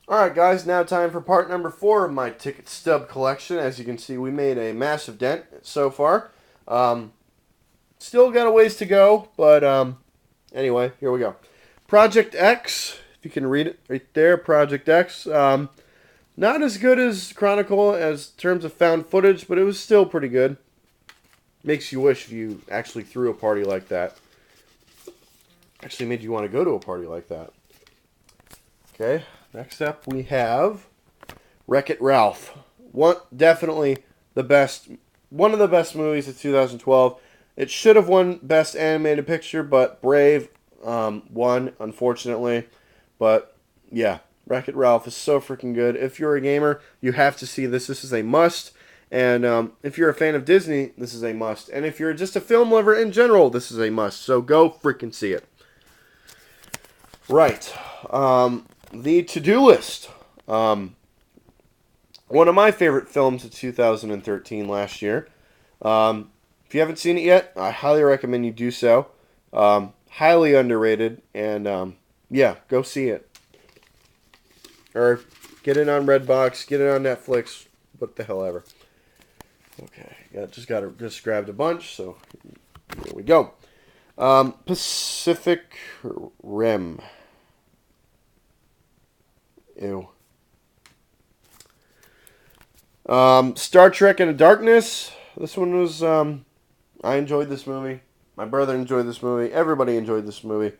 Alright guys, now time for part number 4 of my ticket stub collection. As you can see, we made a massive dent so far. Still got a ways to go, but anyway, here we go. Project X, if you can read it right there, Project X. Not as good as Chronicle as terms of found footage, but it was still pretty good. Makes you wish if you actually threw a party like that. Actually made you want to go to a party like that. Okay, next up we have WreckIt Ralph. Definitely the best, one of the best movies of 2012. It should have won Best Animated Picture, but Brave won, unfortunately. But yeah, WreckIt Ralph is so freaking good. If you're a gamer, you have to see this. This is a must. And if you're a fan of Disney, this is a must. And if you're just a film lover in general, this is a must. So go freaking see it. Right. The to-do list. One of my favorite films of 2013 last year. If you haven't seen it yet, I highly recommend you do so. Highly underrated. And yeah, go see it. Or get it on Redbox, get it on Netflix, what the hell ever. Okay, just grabbed a bunch, so here we go. Pacific Rim. Ew. Star Trek Into Darkness. This one was, I enjoyed this movie. My brother enjoyed this movie. Everybody enjoyed this movie.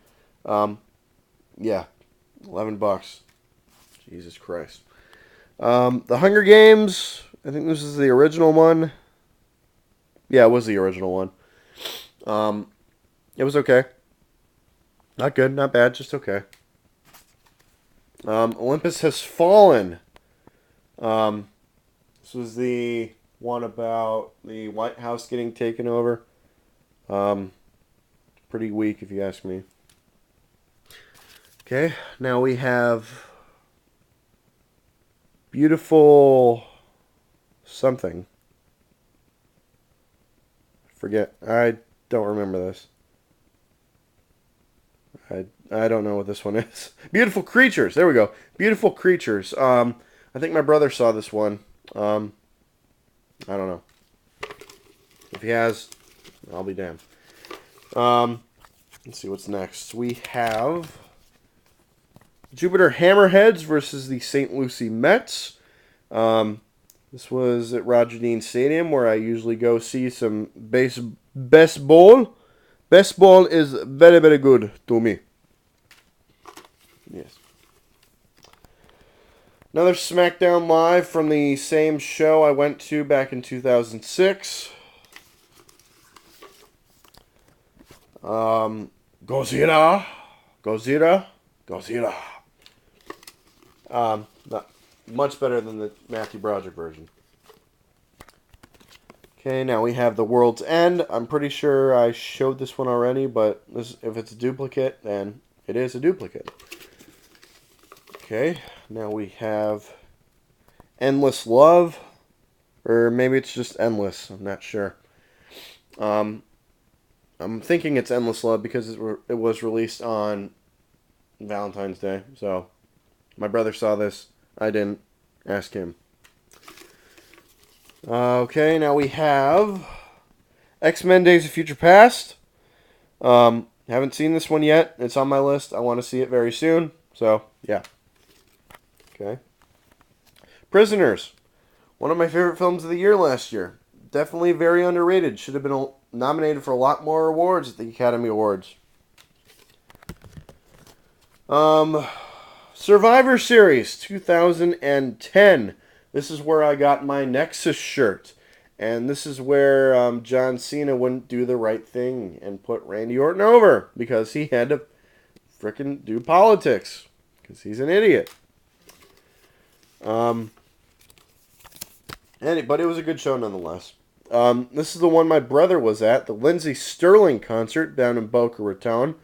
Yeah, $11. Jesus Christ. The Hunger Games. I think this is the original one. Yeah, it was the original one. It was okay. Not good, not bad, just okay. Olympus Has Fallen. This was the one about the White House getting taken over. Pretty weak, if you ask me. Okay, now we have Beautiful something. Forget. I don't remember this. I don't know what this one is. Beautiful Creatures. There we go. Beautiful Creatures. I think my brother saw this one. I don't know. If he has, I'll be damned. Let's see what's next. We have Jupiter Hammerheads versus the St. Lucie Mets. This was at Roger Dean Stadium, where I usually go see some baseball. Baseball is very, very good to me. Yes. Another Smackdown Live from the same show I went to back in 2006. Godzilla. Not much better than the Matthew Broderick version. Okay, now we have The World's End. I'm pretty sure I showed this one already, but if it's a duplicate, then it is a duplicate. Okay, now we have Endless Love. Or maybe it's just Endless. I'm not sure. I'm thinking it's Endless Love because it was released on Valentine's Day. So, my brother saw this. I didn't. Ask him. Okay, now we have X-Men Days of Future Past. Haven't seen this one yet. It's on my list. I want to see it very soon. So, yeah. Okay. Prisoners. One of my favorite films of the year last year. Definitely very underrated. Should have been nominated for a lot more awards at the Academy Awards. Survivor Series 2010. This is where I got my Nexus shirt. And this is where John Cena wouldn't do the right thing and put Randy Orton over. Because he had to frickin' do politics. Because he's an idiot. But it was a good show nonetheless. This is the one my brother was at. The Lindsay Sterling concert down in Boca Raton.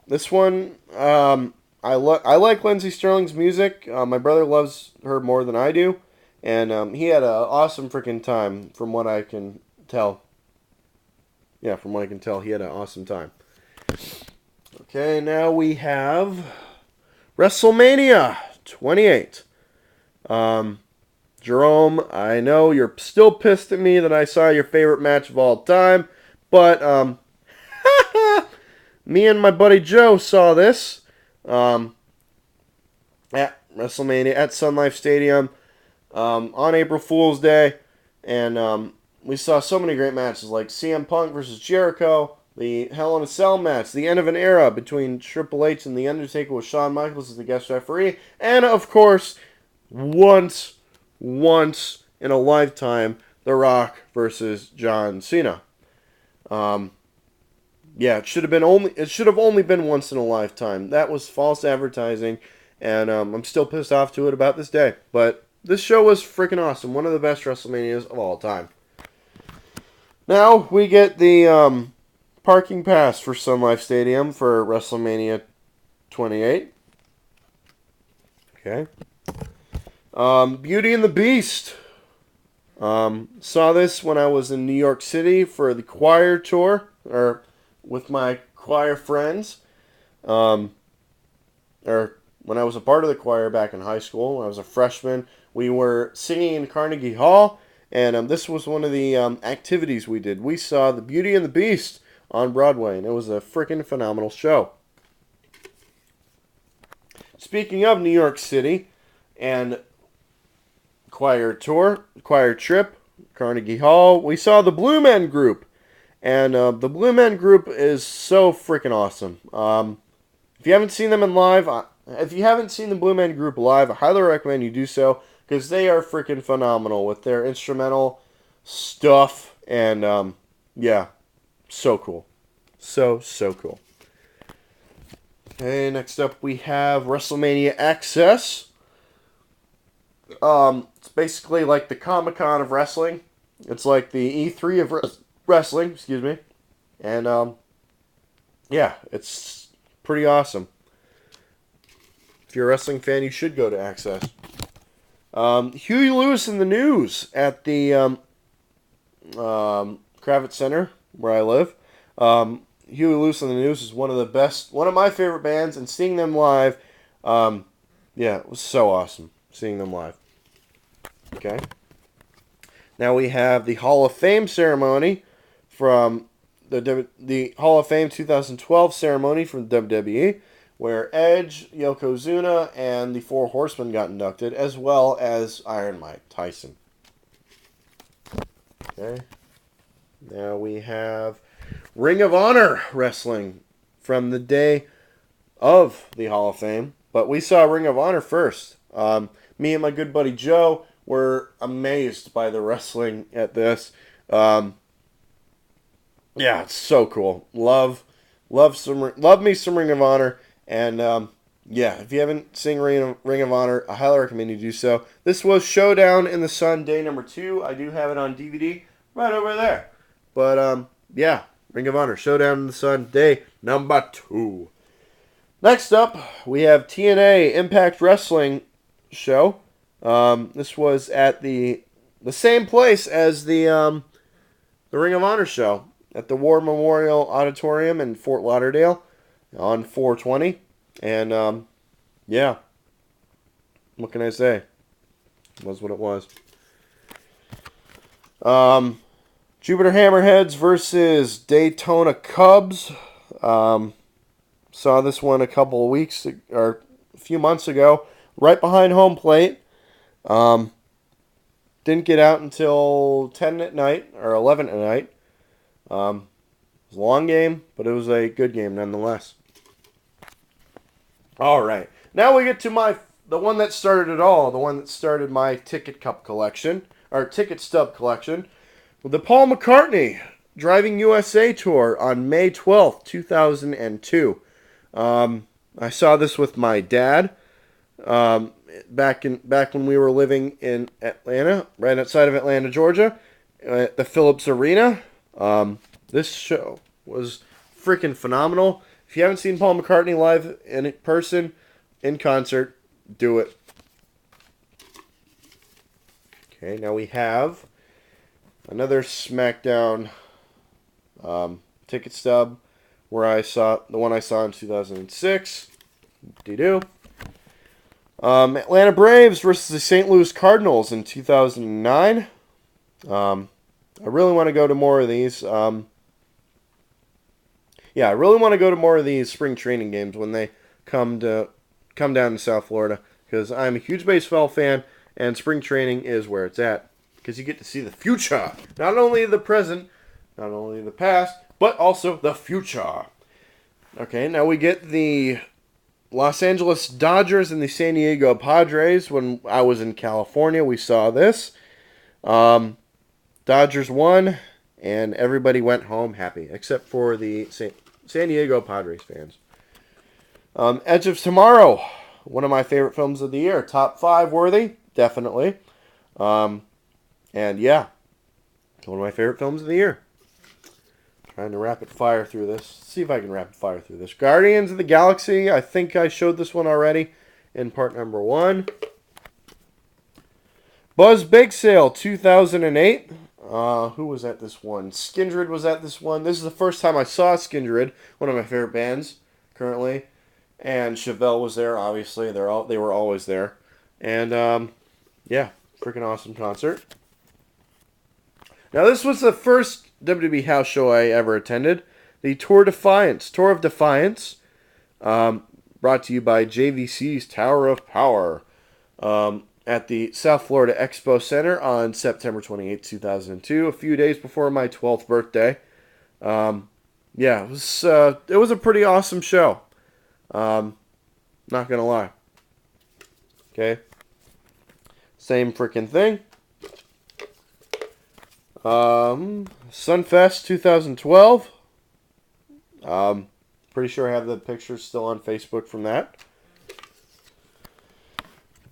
This one, I like Lindsay Sterling's music. My brother loves her more than I do. And he had an awesome freaking time from what I can tell. Yeah, from what I can tell, he had an awesome time. Okay, now we have WrestleMania 28. Jerome, I know you're still pissed at me that I saw your favorite match of all time, but me and my buddy Joe saw this at WrestleMania at Sun Life Stadium on April Fool's Day, and we saw so many great matches like CM Punk versus Jericho, the Hell in a Cell match, the end of an era between Triple H and The Undertaker with Shawn Michaels as the guest referee, and of course, once in a lifetime, The Rock versus John Cena. Yeah, it should have only been once in a lifetime. That was false advertising, and I'm still pissed off to it about this day. But this show was freaking awesome. One of the best WrestleManias of all time. Now we get the parking pass for Sun Life Stadium for WrestleMania 28. Okay. Beauty and the Beast. Saw this when I was in New York City for the choir tour, or with my choir friends. Or when I was a part of the choir back in high school, when I was a freshman, we were singing in Carnegie Hall, and this was one of the activities we did. We saw the Beauty and the Beast on Broadway, and it was a freaking phenomenal show. Speaking of New York City and choir trip, Carnegie Hall, we saw the Blue Men Group, and the Blue Men Group is so freaking awesome. If you haven't seen them live, if you haven't seen the Blue Men Group live, I highly recommend you do so, because they are freaking phenomenal with their instrumental stuff, and yeah, so cool. So cool. Okay, next up we have WrestleMania Access. It's basically like the Comic-Con of wrestling. It's like the E3 of wrestling, excuse me. And, yeah, it's pretty awesome. If you're a wrestling fan, you should go to Access. Huey Lewis in the news at the Kravitz Center, where I live. Huey Lewis in the News is one of my favorite bands, and seeing them live, yeah, it was so awesome seeing them live. Okay. Now we have the Hall of Fame ceremony from the Hall of Fame 2012 ceremony from WWE, where Edge, Yokozuna, and the Four Horsemen got inducted, as well as Iron Mike Tyson. Okay. Now we have Ring of Honor wrestling from the day of the Hall of Fame, but we saw Ring of Honor first. Me and my good buddy Joe were amazed by the wrestling at this. Yeah, it's so cool. Love me some Ring of Honor, and yeah, if you haven't seen Ring of Honor, I highly recommend you do so. This was Showdown in the Sun, day number 2. I do have it on DVD right over there. But yeah, Ring of Honor, Showdown in the Sun, day number 2. Next up, we have TNA Impact Wrestling show. This was at the same place as the Ring of Honor show, at the War Memorial Auditorium in Fort Lauderdale on 4/20. And yeah, what can I say? It was what it was. Jupiter Hammerheads versus Daytona Cubs. Saw this one a couple of weeks, or a few months ago, right behind home plate. Didn't get out until 10 at night, or 11 at night. It was a long game, but it was a good game nonetheless. Alright, now we get to the one that started it all, the one that started my ticket cup collection, or ticket stub collection. The Paul McCartney Driving USA tour on May 12th, 2002. I saw this with my dad back when we were living in Atlanta, right outside of Atlanta, Georgia, at the Phillips Arena. This show was freaking phenomenal. If you haven't seen Paul McCartney live in person, in concert, do it. Okay, now we have another Smackdown ticket stub, where the one I saw in 2006. Atlanta Braves versus the St. Louis Cardinals in 2009. I really want to go to more of these. Yeah, I really want to go to more of these spring training games when they come down to South Florida, because I'm a huge baseball fan, and spring training is where it's at, because you get to see the future, not only the present, not only the past, but also the future. Okay, now we get the Los Angeles Dodgers and the San Diego Padres. When I was in California, we saw this. Dodgers won, and everybody went home happy, except for the San Diego Padres fans. Edge of Tomorrow, one of my favorite films of the year. Top 5 worthy, definitely. And yeah, one of my favorite films of the year. Trying to rapid fire through this. See if I can rapid fire through this. Guardians of the Galaxy. I think I showed this one already in part number 1. Buzz Big Sale 2008. Who was at this one? Skindred was at this one. This is the first time I saw Skindred, one of my favorite bands currently. And Chevelle was there, obviously. They were always there. And yeah, freaking awesome concert. Now this was the first WWE house show I ever attended. The Tour of Defiance. Brought to you by JVC's Tower of Power. At the South Florida Expo Center on September 28, 2002, a few days before my 12th birthday. Yeah, it was a pretty awesome show. Not gonna lie. Okay. Same freaking thing. Sunfest 2012. Pretty sure I have the pictures still on Facebook from that.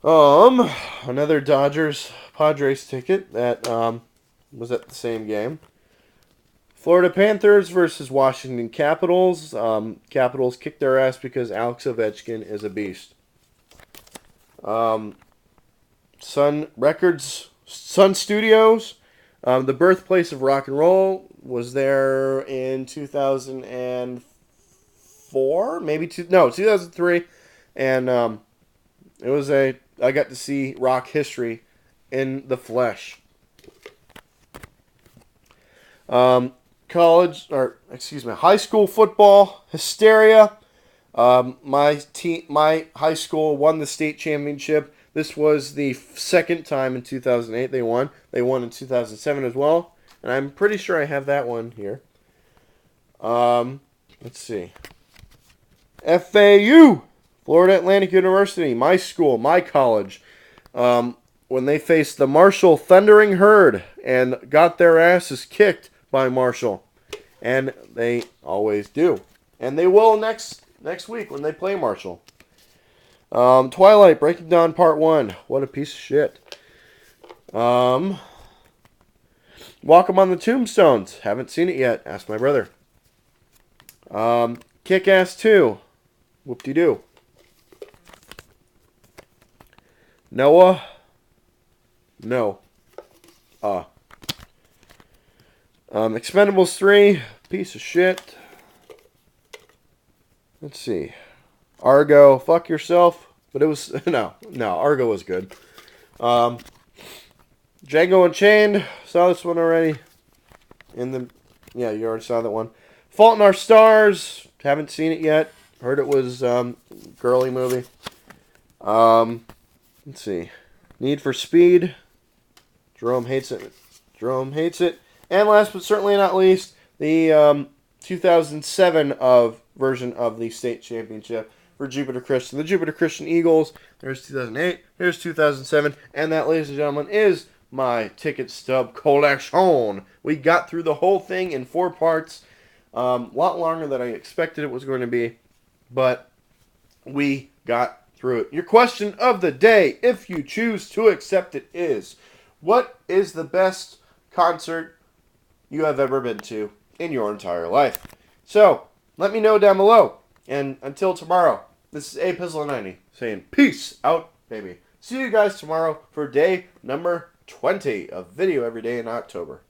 Another Dodgers Padres ticket that was at the same game. Florida Panthers versus Washington Capitals. Capitals kicked their ass because Alex Ovechkin is a beast. Sun Studios, the birthplace of rock and roll, was there in 2004, maybe 2003, and I got to see rock history in the flesh. High school football hysteria. My high school won the state championship. This was the second time in 2008 they won. They won in 2007 as well, and I'm pretty sure I have that one here. Let's see. FAU, Florida Atlantic University, my school, my college. When they faced the Marshall Thundering Herd and got their asses kicked by Marshall, and they always do, and they will next week when they play Marshall. Twilight Breaking Dawn Part 1. What a piece of shit. Walk 'em on the Tombstones. Haven't seen it yet. Ask my brother. Kick-Ass 2. Whoop-de-doo. Noah. No. Expendables 3. Piece of shit. Let's see. Argo, fuck yourself. But it was, no, Argo was good. Django Unchained, saw this one already. You already saw that one. Fault in Our Stars, haven't seen it yet. Heard it was girly movie. Let's see. Need for Speed. Jerome hates it. And last but certainly not least, the 2007 version of the state championship for Jupiter Christian. The Jupiter Christian Eagles. There's 2008. Here's 2007. And that, ladies and gentlemen, is my ticket stub collection. We got through the whole thing in 4 parts. A lot longer than I expected it was going to be. But we got through it. Your question of the day, if you choose to accept it, is: what is the best concert you have ever been to in your entire life? So, let me know down below. And until tomorrow, this is A Pizzle 90 saying peace out, baby. See you guys tomorrow for day number 20 of Video Every Day in October.